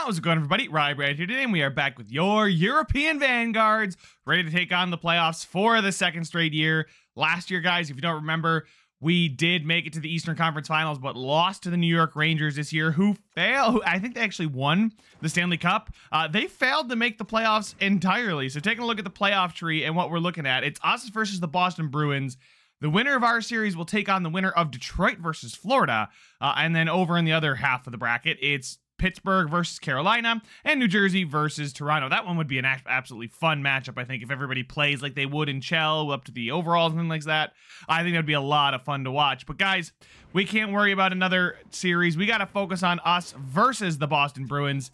How's it going, everybody? Rye here today, and we are back with your European Vanguards, ready to take on the playoffs for the second straight year. Last year, guys, if you don't remember, we did make it to the Eastern Conference Finals, but lost to the New York Rangers this year, who I think they actually won the Stanley Cup. They failed to make the playoffs entirely. So taking a look at the playoff tree and what we're looking at, it's us versus the Boston Bruins. The winner of our series will take on the winner of Detroit versus Florida. And then over in the other half of the bracket, it's Pittsburgh versus Carolina and New Jersey versus Toronto. That one would be an absolutely fun matchup, I think, if everybody plays like they would in Chell up to the overalls and things like that. I think that'd be a lot of fun to watch. But guys, we can't worry about another series. We got to focus on us versus the Boston Bruins.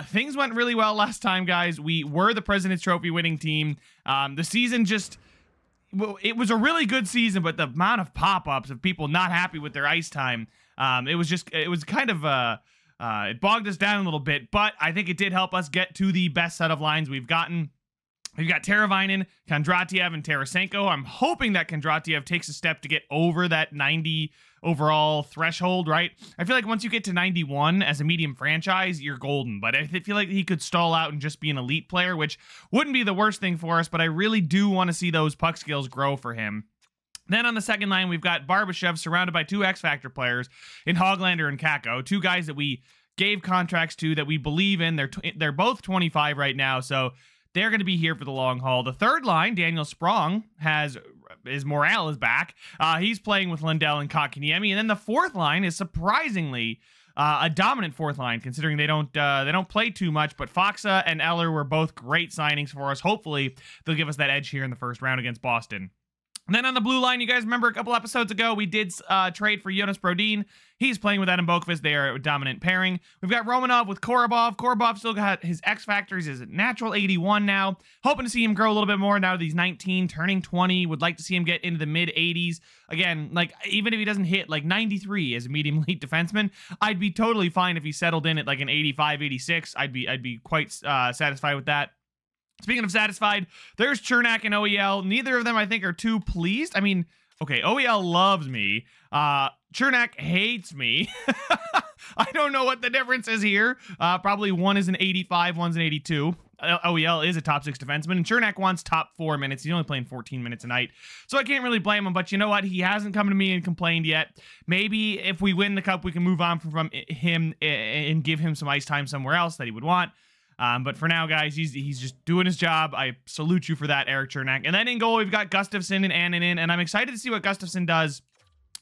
Things went really well last time, guys. We were the President's Trophy winning team. The season just... Well, it was a really good season, but the amount of pop-ups of people not happy with their ice time, it was kind of... it bogged us down a little bit, but I think it did help us get to the best set of lines we've gotten. We've got Teravainen, Kondratiev, and Tarasenko. I'm hoping that Kondratiev takes a step to get over that 90 overall threshold, right? I feel like once you get to 91 as a medium franchise, you're golden, but I feel like he could stall out and just be an elite player, which wouldn't be the worst thing for us, but I really do want to see those puck skills grow for him. Then on the second line, we've got Barbashev surrounded by two X-Factor players in Hoglander and Kakko, two guys that we gave contracts to that we believe in. They're both 25 right now, so they're going to be here for the long haul. The third line, Daniel Sprong, his morale is back. He's playing with Lindell and Kotkaniemi. And then the fourth line is surprisingly a dominant fourth line, considering they don't play too much. But Foxa and Eller were both great signings for us. Hopefully, they'll give us that edge here in the first round against Boston. And then on the blue line, you guys remember a couple episodes ago, we did trade for Jonas Brodin. He's playing with Adam Boqvist. They are a dominant pairing. We've got Romanov with Korobov. Korobov still got his X factors. He's a natural 81 now. Hoping to see him grow a little bit more now that he's 19, turning 20. Would like to see him get into the mid-80s. Again, like, even if he doesn't hit like 93 as a medium elite defenseman, I'd be totally fine if he settled in at like an 85, 86. I'd be quite satisfied with that. Speaking of satisfied, there's Cernak and OEL. Neither of them, I think, are too pleased. I mean, okay, OEL loves me. Cernak hates me. I don't know what the difference is here. Probably one is an 85, one's an 82. OEL is a top 6 defenseman, and Cernak wants top 4 minutes. He's only playing 14 minutes a night, so I can't really blame him. But you know what? He hasn't come to me and complained yet. Maybe if we win the cup, we can move on from him and give him some ice time somewhere else that he would want. But for now, guys, he's just doing his job. I salute you for that, Eric Cernak. And then in goal, we've got Gustafsson and Annunen, and I'm excited to see what Gustafsson does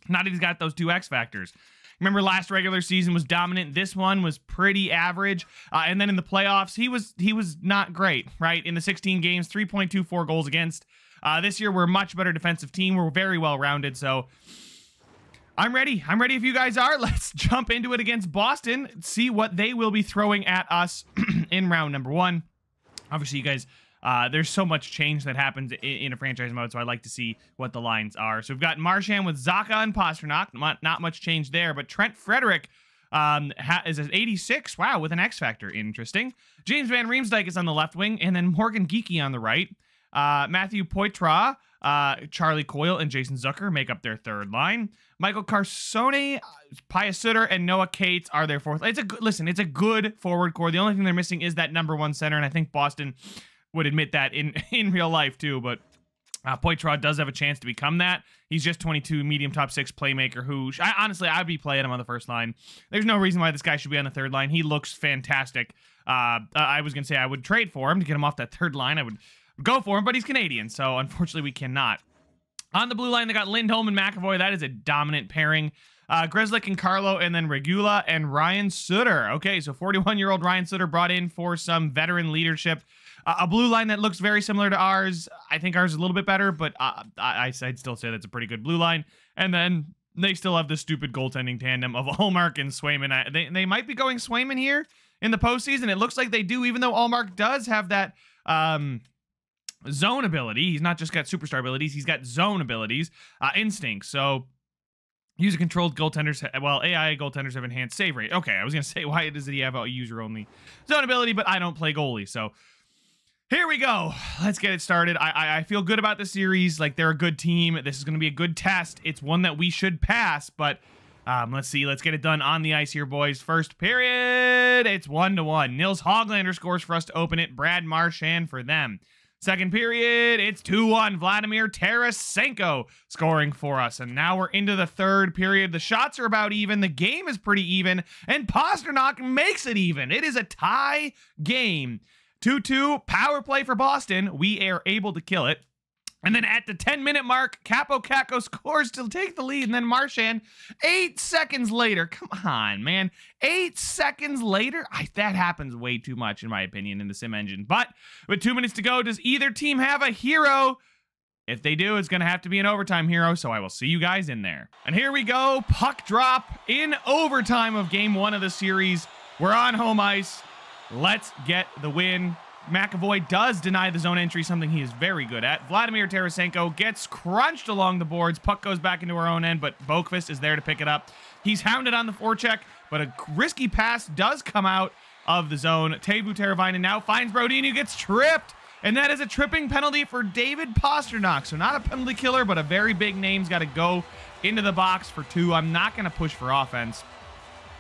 now that he's got those two X factors. Remember, last regular season was dominant. This one was pretty average. And then in the playoffs, he was not great, right? In the 16 games, 3.24 goals against. This year, we're a much better defensive team. We're very well-rounded, so... I'm ready. I'm ready if you guys are. Let's jump into it against Boston, see what they will be throwing at us in round number 1. Obviously, you guys, there's so much change that happens in a franchise mode, so I'd like to see what the lines are. So we've got Marchand with Zacha and Pastrnak. Not much change there, but Trent Frederick is an 86. Wow, with an X factor. Interesting. James Van Riemsdyk is on the left wing, and then Morgan Geekie on the right. Matthew Poitras, Charlie Coyle, and Jason Zucker make up their third line. Michael Carcone, Pius Sutter, and Noah Cates are their fourth. It's a good forward core. The only thing they're missing is that number 1 center, and I think Boston would admit that in real life too. But Poitras does have a chance to become that. He's just 22, medium top 6 playmaker who, honestly, I'd be playing him on the first line. There's no reason why this guy should be on the third line. He looks fantastic. I was going to say I would trade for him to get him off that third line. I would go for him, but he's Canadian, so unfortunately we cannot. On the blue line, they got Lindholm and McAvoy. That is a dominant pairing. Grzelcyk and Carlo, and then Regula and Ryan Sutter. Okay, so 41-year-old Ryan Sutter brought in for some veteran leadership. A blue line that looks very similar to ours. I think ours is a little bit better, but I'd still say that's a pretty good blue line. And then they still have the stupid goaltending tandem of Ullmark and Swayman. They might be going Swayman here in the postseason. It looks like they do, even though Ullmark does have that... zone ability. He's not just got superstar abilities, he's got zone abilities, instincts. So user controlled goaltenders, well, AI goaltenders have enhanced save rate. Okay, I was gonna say, why does he have a user only zone ability, but I don't play goalie, so here we go. Let's get it started. I feel good about the series. Like, they're a good team. This is gonna be a good test. It's one that we should pass, but Let's see. Let's get it done on the ice here, boys. First period, it's 1-1. Nils Hoglander scores for us to open it. Brad Marchand for them. Second period, it's 2-1. Vladimir Tarasenko scoring for us. And now we're into the third period. The shots are about even. The game is pretty even. And Pastrnak makes it even. It is a tie game. 2-2, power play for Boston. We are able to kill it. And then at the 10-minute mark, Capo Caco scores to take the lead. And then Marchand, 8 seconds later. Come on, man. 8 seconds later? That happens way too much, in my opinion, in the sim engine. But with 2 minutes to go, does either team have a hero? If they do, it's going to have to be an overtime hero, so I will see you guys in there. And here we go. Puck drop in overtime of game 1 of the series. We're on home ice. Let's get the win. McAvoy does deny the zone entry, something he is very good at. Vladimir Tarasenko gets crunched along the boards. Puck goes back into our own end, but Boqvist is there to pick it up. He's hounded on the forecheck, but a risky pass does come out of the zone. Teuvo Teravainen now finds Brodin, who gets tripped, and that is a tripping penalty for David Pastrnak. So not a penalty killer, but a very big name's got to go into the box for 2. I'm not going to push for offense.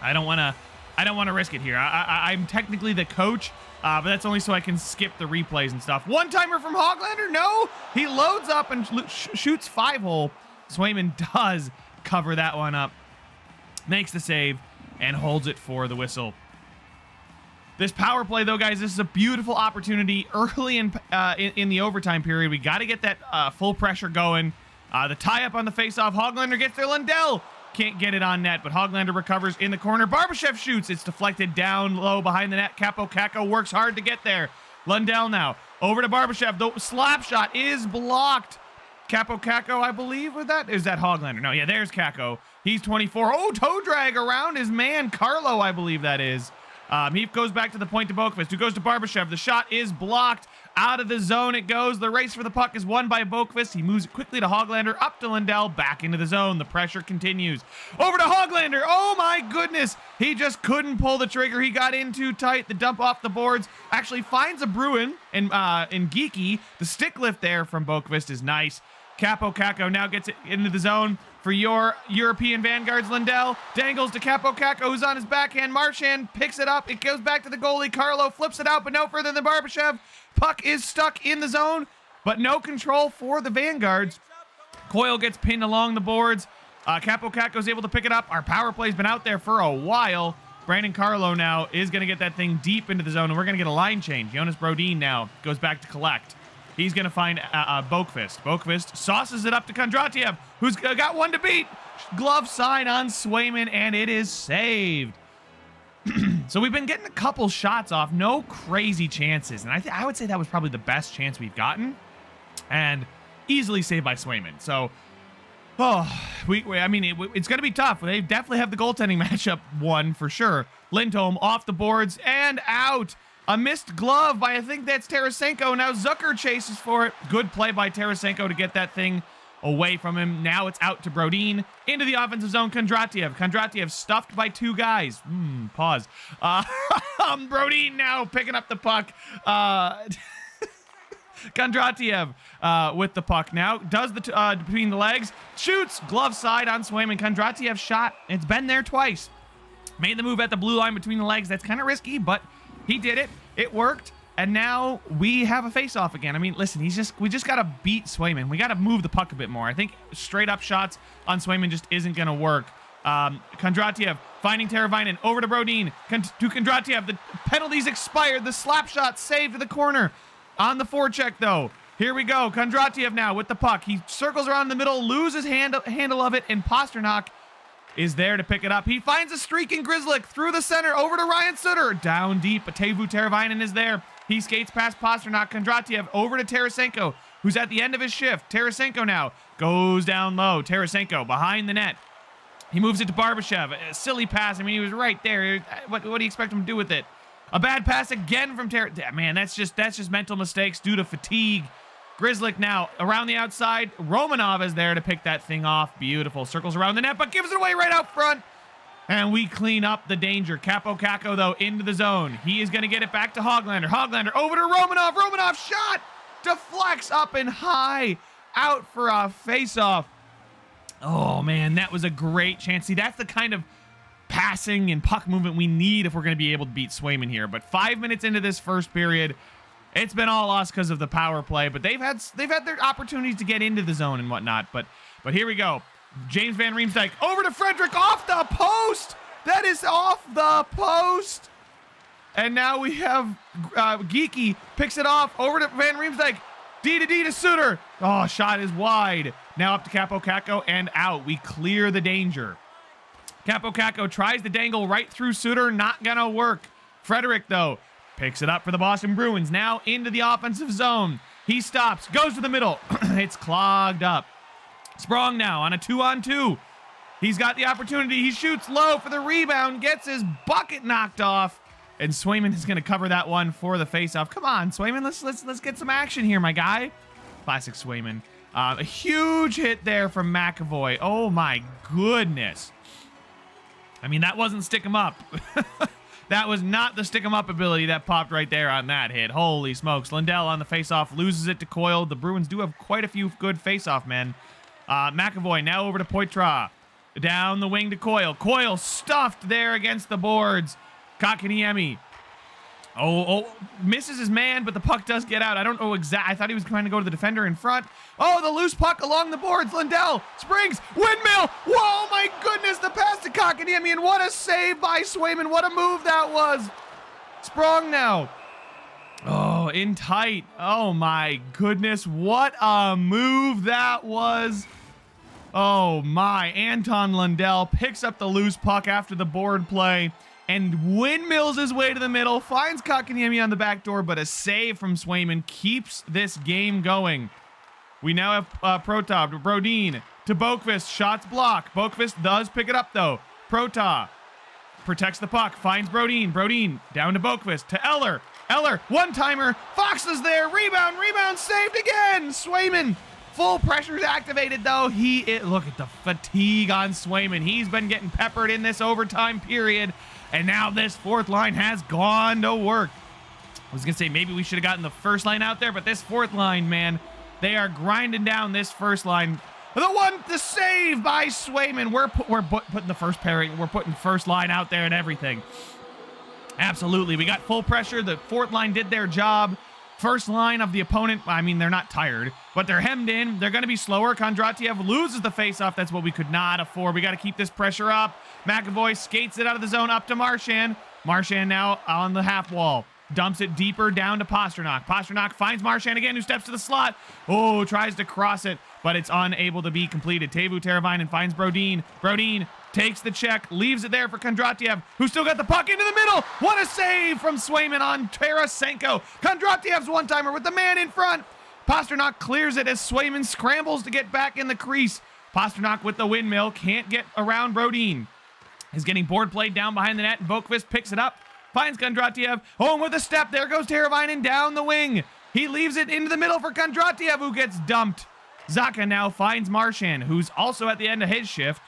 I don't want to risk it here. I'm technically the coach, but that's only so I can skip the replays and stuff. One-timer from Hoglander? No! He loads up and shoots 5-hole. Swayman does cover that one up, makes the save, and holds it for the whistle. This power play, though, guys, this is a beautiful opportunity early in the overtime period. We got to get that full pressure going. The tie-up on the face-off. Hoglander gets there. Lundell can't get it on net, but Hoglander recovers in the corner. Barbashev shoots. It's deflected down low behind the net. Capo Caco works hard to get there. Lundell now over to Barbashev. The slap shot is blocked. Capo Caco, I believe, with that? Is that Hoglander? No, yeah, there's Caco. He's 24. Oh, toe drag around his man, Carlo, I believe that is. He goes back to the point to Boqvist, who goes to Barbashev. The shot is blocked. Out of the zone it goes. The race for the puck is won by Boqvist. He moves it quickly to Hoglander, up to Lundell, back into the zone. The pressure continues. Over to Hoglander. Oh my goodness. He just couldn't pull the trigger. He got in too tight. The dump off the boards actually finds a Bruin in Geeky. The stick lift there from Boqvist is nice. Capo Caco now gets it into the zone for your European Vanguards. Lundell dangles to Capo Caco, who's on his backhand. Marchand picks it up. It goes back to the goalie. Carlo flips it out, but no further than Barbashev. Puck is stuck in the zone, but no control for the Vanguards. Coyle gets pinned along the boards. Capo Caco is able to pick it up. Our power play's been out there for a while. Brandon Carlo now is going to get that thing deep into the zone, and we're going to get a line change. Jonas Brodin now goes back to collect. He's going to find Boqvist. Boqvist sauces it up to Kondratiev, who's got one to beat. Glove sign on Swayman, and it is saved. So we've been getting a couple shots off. No crazy chances. And I would say that was probably the best chance we've gotten. And easily saved by Swayman. So, I mean, it's going to be tough. They definitely have the goaltending matchup won for sure. Lindholm off the boards and out. A missed glove by, I think that's Tarasenko. Now Zucker chases for it. Good play by Tarasenko to get that thing away from him. Now it's out to Brodin. Into the offensive zone, Kondratiev. Kondratiev stuffed by 2 guys. Pause. Brodin now picking up the puck. Kondratiev with the puck now. Does the between the legs. Shoots. Glove side on Swayman. Kondratiev shot. It's been there twice. Made the move at the blue line between the legs. That's kind of risky, but he did it. It worked. And now we have a face-off again. I mean, listen, we just got to beat Swayman. We got to move the puck a bit more. I think straight-up shots on Swayman just isn't going to work. Kondratiev finding Teravainen over to Brodin. To Kondratiev. The penalty's expired. The slap shot saved to the corner. On the forecheck, though. Here we go. Kondratiev now with the puck. He circles around the middle, loses handle of it, and Pastrnak is there to pick it up. He finds a streaking Grizzlick through the center over to Ryan Sutter. Down deep, but Teuvo Teravainen is there. He skates past Pastrnak. Kondratiev over to Tarasenko, who's at the end of his shift. Tarasenko now goes down low. Tarasenko behind the net. He moves it to Barbashev. A silly pass. I mean, he was right there. What do you expect him to do with it? A bad pass again from Man, that's just mental mistakes due to fatigue. Grizzlick now around the outside. Romanov is there to pick that thing off. Beautiful. Circles around the net, but gives it away right out front. And we clean up the danger. Capo Caco, though, into the zone. He is going to get it back to Hoglander. Hoglander over to Romanov. Romanov shot. Deflects up and high. Out for a face-off. Oh, man, that was a great chance. See, that's the kind of passing and puck movement we need if we're going to be able to beat Swayman here. But 5 minutes into this first period, it's been all lost because of the power play. But they've had their opportunities to get into the zone and whatnot. But here we go. James Van Riemsdyk over to Frederick, off the post. That is off the post. And now we have Geeky picks it off over to Van Riemsdyk. D to Suter. Oh, shot is wide. Now up to Capo Caco and out. We clear the danger. Capo Caco tries to dangle right through Suter. Not gonna work. Frederick, though, picks it up for the Boston Bruins. Now into the offensive zone. He stops, goes to the middle. It's clogged up. Sprong now on a 2-on-2. He's got the opportunity. He shoots low for the rebound, gets his bucket knocked off, and Swayman is going to cover that one for the faceoff. Come on, Swayman, let's get some action here, my guy. Classic Swayman. A huge hit there from McAvoy. Oh my goodness. I mean, that wasn't stick 'em up. That was not the stick 'em up ability that popped right there on that hit. Holy smokes. Lindell on the faceoff loses it to Coyle. The Bruins do have quite a few good faceoff men. McAvoy now over to Poitras. Down the wing to Coyle. Coyle stuffed there against the boards. Kakaniemi. Oh, misses his man, but the puck does get out. I don't know exactly. I thought he was trying to go to the defender in front. Oh, the loose puck along the boards. Lindell springs. Windmill. Whoa, my goodness. The pass to Kakaniemi, and what a save by Swayman. What a move that was. Sprong now. Oh, in tight. Oh, my goodness. What a move that was. Oh, my. Anton Lundell picks up the loose puck after the board play and windmills his way to the middle, finds Kakaniemi on the back door, but a save from Swayman keeps this game going. We now have Protop to Brodin to Boqvist. Shots blocked. Boqvist does pick it up, though. Protop protects the puck, finds Brodin. Brodin down to Boqvist to Eller. Eller, one-timer. Fox is there. Rebound, saved again. Swayman. Full pressure's activated, though. Look at the fatigue on Swayman. He's been getting peppered in this overtime period, and now this fourth line has gone to work. I was going to say maybe we should have gotten the first line out there, but this fourth line, man, they are grinding down this first line. The save by Swayman. We're putting the first pairing. We're putting first line out there and everything. Absolutely. We got full pressure. The fourth line did their job. First line of the opponent, I mean, they're not tired, but they're hemmed in. They're going to be slower. Kondratiev loses the faceoff. That's what we could not afford. We got to keep this pressure up. McAvoy skates it out of the zone up to Marchand. Marchand now on the half wall. Dumps it deeper down to Pasternak. Pasternak finds Marchand again, who steps to the slot. Oh, tries to cross it, but it's unable to be completed. Teuvo Teravainen finds Brodin. Brodin takes the check, leaves it there for Kondratiev, who still got the puck into the middle. What a save from Swayman on Tarasenko. Kondratiev's one-timer with the man in front. Pasternak clears it as Swayman scrambles to get back in the crease. Pasternak with the windmill, can't get around Brodin. He's getting board played down behind the net, and Boqvist picks it up, finds Kondratiev. Oh, and with a step, there goes Teravainen down the wing. He leaves it into the middle for Kondratiev, who gets dumped. Zaka now finds Marchand, who's also at the end of his shift.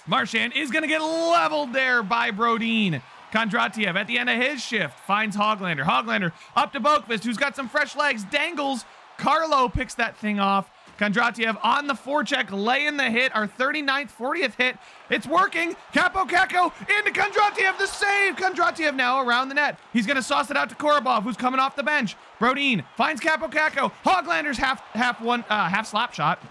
Marchand is going to get leveled there by Brodin. Kondratiev at the end of his shift finds Hoglander. Hoglander up to Boqvist, who's got some fresh legs, dangles. Carlo picks that thing off. Kondratiev on the forecheck, laying the hit, our 39th, 40th hit. It's working. Capo Caco into Kondratiev, the save. Kondratiev now around the net. He's going to sauce it out to Korobov, who's coming off the bench. Brodin finds Capo Caco. Hoglander's half slap shot.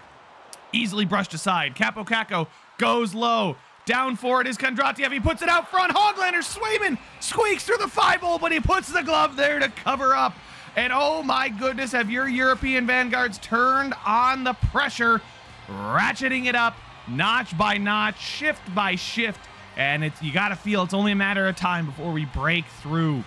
Easily brushed aside. Capo Caco goes low. Down for it is Kondratiev. He puts it out front. Hoglander, Swayman squeaks through the 5-hole, but he puts the glove there to cover up. And oh my goodness, have your European Vanguards turned on the pressure, ratcheting it up notch by notch, shift by shift. And you got to feel it's only a matter of time before we break through.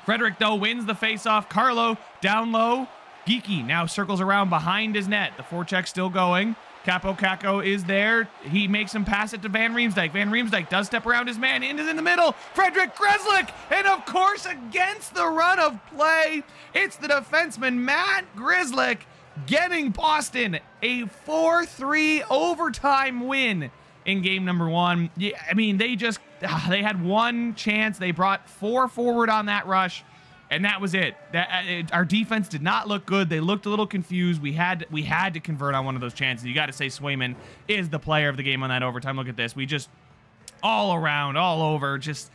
Frederick, though, wins the faceoff. Carlo down low. Geeky now circles around behind his net. The forecheck still going. Capo Caco is there. He makes him pass it to Van Riemsdyk. Van Riemsdyk does step around his man. In the middle. Frederick Grzelcyk. And of course, against the run of play, it's the defenseman Matt Grzelcyk getting Boston a 4-3 overtime win in game number 1. Yeah, I mean, they had one chance. They brought 4 forward on that rush, And that was it. Our defense did not look good. They looked a little confused. We had to convert on one of those chances. You got to say Swayman is the player of the game on that overtime. Look at this. We just all around, all over, just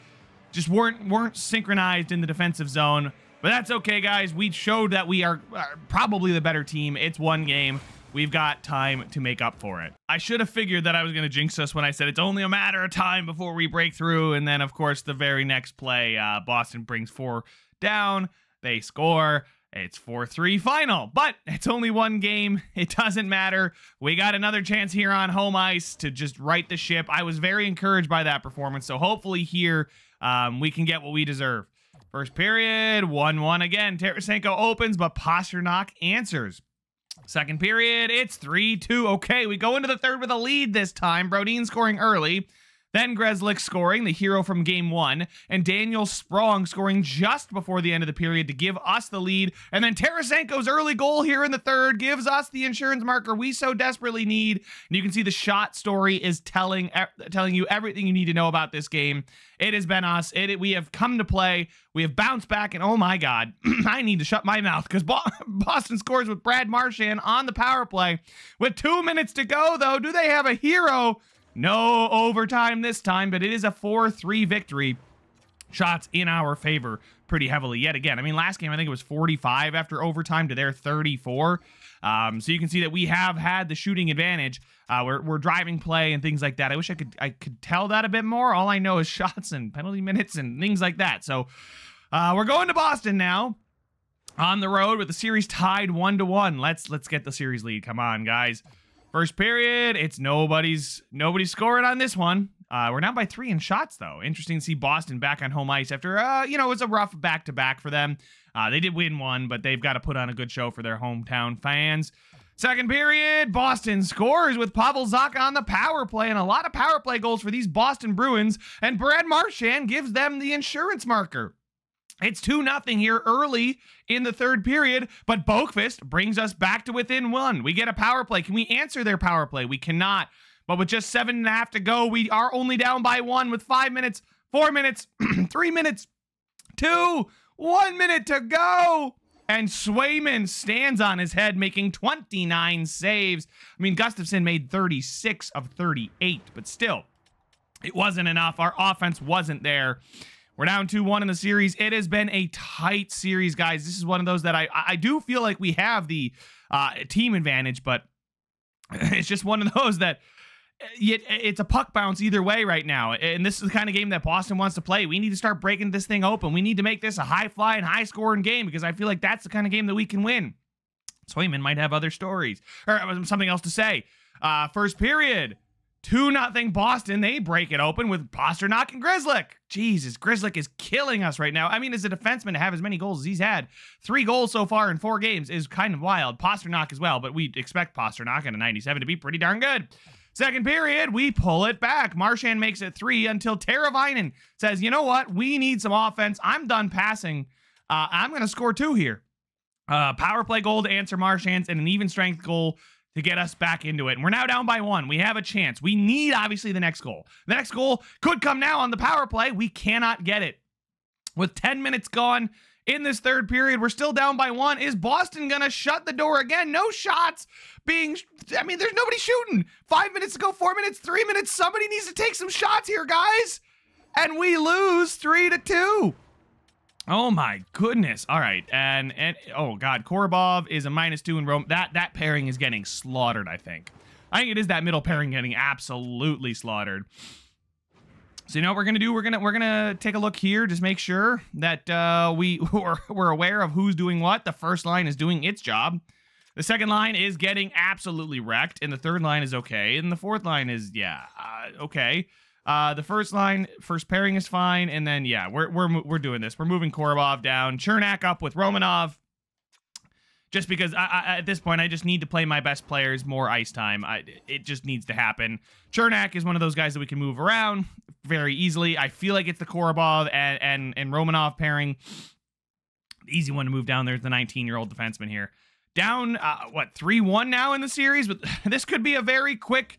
weren't synchronized in the defensive zone. But that's okay, guys. We showed that we are probably the better team. It's one game. We've got time to make up for it. I should have figured that I was going to jinx us when I said it's only a matter of time before we break through. And then, of course, the very next play, Boston brings 4 down. They score. It's 4-3 final. But it's only one game. It doesn't matter. We got another chance here on home ice to just right the ship. I was very encouraged by that performance. So hopefully here we can get what we deserve. First period, 1-1 again. Tarasenko opens, but Pastrnak answers. Second period, it's 3-2. Okay, we go into the third with a lead this time. Brodin scoring early. Then Grzelcyk scoring, the hero from game 1, and Daniel Sprong scoring just before the end of the period to give us the lead. And then Tarasenko's early goal here in the third gives us the insurance marker we so desperately need. And you can see the shot story is telling you everything you need to know about this game. It has been us. We have come to play. We have bounced back, and oh my God, I need to shut my mouth because Boston scores with Brad Marchand on the power play. With 2 minutes to go, though, do they have a hero? No overtime this time, but it is a 4-3 victory. Shots in our favor pretty heavily yet again. I mean, last game, I think it was 45 after overtime to their 34. So you can see that we have had the shooting advantage. We're driving play and things like that. I wish I could tell that a bit more. All I know is shots and penalty minutes and things like that. So we're going to Boston now on the road with the series tied 1-1. Let's get the series lead. Come on, guys. First period, it's nobody's scoring on this one. We're down by 3 in shots, though. Interesting to see Boston back on home ice after, it was a rough back-to-back for them. They did win one, but they've got to put on a good show for their hometown fans. Second period, Boston scores with Pavel Zacha on the power play, and a lot of power play goals for these Boston Bruins, and Brad Marchand gives them the insurance marker. It's 2-0 here early in the third period, but Boqvist brings us back to within 1. We get a power play. Can we answer their power play? We cannot. But with just 7.5 to go, we are only down by 1 with 5 minutes, 4 minutes, 3 minutes, 2, 1 minute to go. And Swayman stands on his head, making 29 saves. I mean, Gustafsson made 36 of 38, but still, it wasn't enough. Our offense wasn't there. We're down 2-1 in the series. It has been a tight series, guys. This is one of those that I do feel like we have the team advantage, but it's just one of those that it's a puck bounce either way right now. And this is the kind of game that Boston wants to play. We need to start breaking this thing open. We need to make this a high-flying, high-scoring game because I feel like that's the kind of game that we can win. Swayman might have other stories or something else to say. First period. 2-0 Boston. They break it open with Pastrnak and Grzelcyk. Jesus, Grzelcyk is killing us right now. I mean, as a defenseman to have as many goals as he's had, 3 goals so far in 4 games is kind of wild. Pastrnak as well, but we expect Pastrnak at a 97 to be pretty darn good. Second period, we pull it back. Marchand makes it 3 until Teravainen says, you know what? We need some offense. I'm done passing. I'm going to score 2 here. Power play goal to answer Marchand's and an even strength goal to get us back into it. And we're now down by 1. We have a chance. We need, obviously, the next goal. The next goal could come now on the power play. We cannot get it. With 10 minutes gone in this third period, we're still down by 1. Is Boston going to shut the door again? No shots being... I mean, there's nobody shooting. 5 minutes to go, 4 minutes, 3 minutes. Somebody needs to take some shots here, guys. And we lose 3-2. Oh my goodness. All right. And oh god, Korobov is a -2 in Rome. That pairing is getting slaughtered, I think. I think it is that middle pairing getting absolutely slaughtered. So you know what we're gonna do? We're gonna take a look here, just make sure that we're aware of who's doing what. The first line is doing its job. The second line is getting absolutely wrecked, and the third line is okay, and the fourth line is okay. The first line, first pairing is fine, and then yeah, we're doing this. We're moving Korobov down, Chernak up with Romanov, just because at this point I just need to play my best players more ice time. It just needs to happen. Chernak is one of those guys that we can move around very easily. I feel like it's the Korobov and Romanov pairing. The easy one to move down there is the 19-year-old defenseman here. Down 3-1 now in the series, but this could be a very quick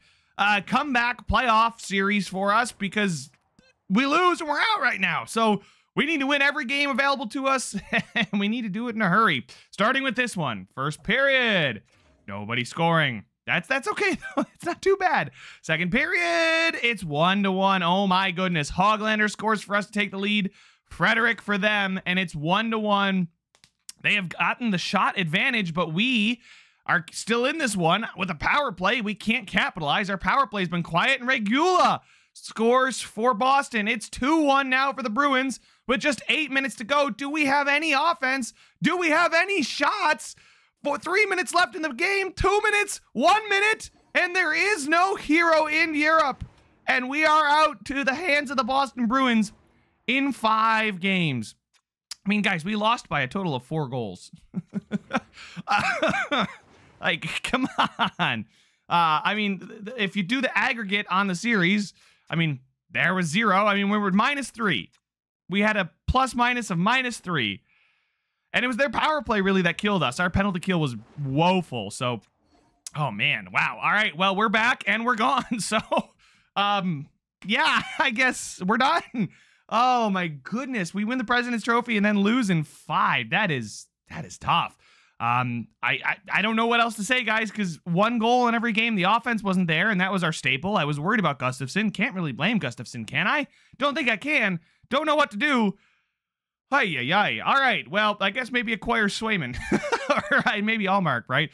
comeback playoff series for us because we lose and we're out right now. So We need to win every game available to us, and we need to do it in a hurry. Starting with this one. First period. Nobody scoring. That's okay, though. It's not too bad. Second period. It's 1-1. Oh, my goodness. Hoglander scores for us to take the lead. Frederick for them, and it's 1-1. They have gotten the shot advantage, but we are still in this one with a power play. We can't capitalize. Our power play has been quiet, and Regula scores for Boston. It's 2-1 now for the Bruins with just 8 minutes to go. Do we have any offense? Do we have any shots? 3 minutes left in the game, 2 minutes, 1 minute, and there is no hero in Europe. And we are out to the hands of the Boston Bruins in 5 games. I mean, guys, we lost by a total of 4 goals. Like, come on. I mean, if you do the aggregate on the series, I mean, there was 0. I mean, we were -3. We had a plus-minus of -3. And it was their power play, really, that killed us. Our penalty kill was woeful. So, oh, man. Wow. All right. Well, we're back, and we're gone. So, yeah, I guess we're done. Oh, my goodness. We win the President's Trophy and then lose in 5. That is tough. I don't know what else to say, guys, because 1 goal in every game. The offense wasn't there, and that was our staple. I was worried about Gustafsson. Can't really blame Gustafsson, can I? Don't think I can. Don't know what to do. Ay. All right. Well, I guess maybe acquire Swayman. Or maybe Allmark, right?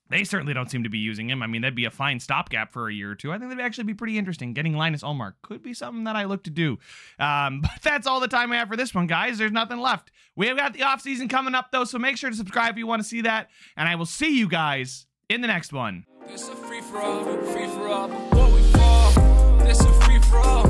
They certainly don't seem to be using him. I mean, that'd be a fine stopgap for a year or two. I think that'd actually be pretty interesting. Getting Linus Allmark could be something that I look to do. But that's all the time we have for this one, guys. There's nothing left. We have got the offseason coming up, though, so make sure to subscribe if you want to see that. And I will see you guys in the next one. This a free for all, before we fall. This a free for all,